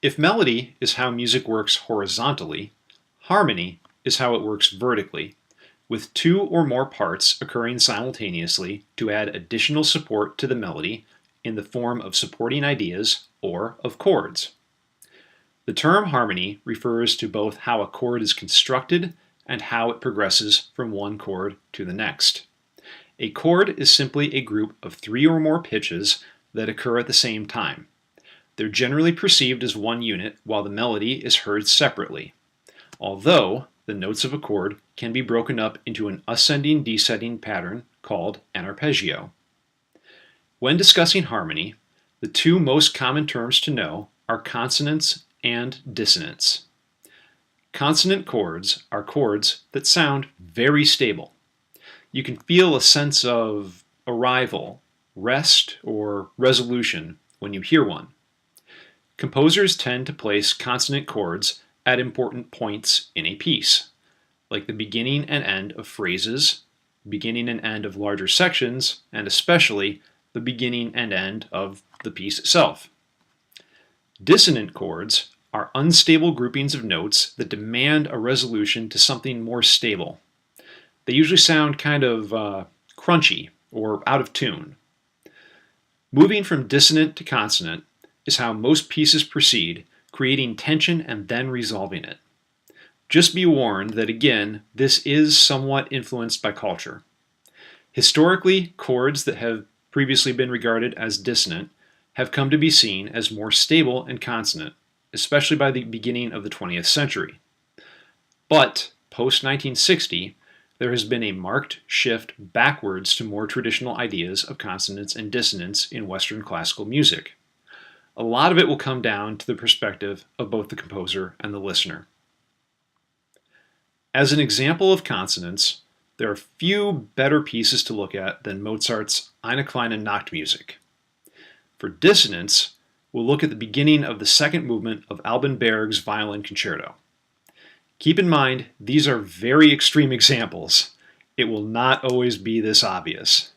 If melody is how music works horizontally, harmony is how it works vertically, with two or more parts occurring simultaneously to add additional support to the melody in the form of supporting ideas or of chords. The term harmony refers to both how a chord is constructed and how it progresses from one chord to the next. A chord is simply a group of three or more pitches that occur at the same time. They're generally perceived as one unit while the melody is heard separately, although the notes of a chord can be broken up into an ascending-descending pattern called an arpeggio. When discussing harmony, the two most common terms to know are consonance and dissonance. Consonant chords are chords that sound very stable. You can feel a sense of arrival, rest, or resolution when you hear one. Composers tend to place consonant chords at important points in a piece, like the beginning and end of phrases, beginning and end of larger sections, and especially the beginning and end of the piece itself. Dissonant chords are unstable groupings of notes that demand a resolution to something more stable. They usually sound kind of crunchy or out of tune. Moving from dissonant to consonant is how most pieces proceed, creating tension and then resolving it. Just be warned that again, this is somewhat influenced by culture. Historically, chords that have previously been regarded as dissonant have come to be seen as more stable and consonant, especially by the beginning of the 20th century. But post-1960, there has been a marked shift backwards to more traditional ideas of consonance and dissonance in Western classical music. A lot of it will come down to the perspective of both the composer and the listener. As an example of consonance, there are few better pieces to look at than Mozart's Eine kleine Nachtmusik. For dissonance, we'll look at the beginning of the second movement of Alban Berg's Violin Concerto. Keep in mind, these are very extreme examples. It will not always be this obvious.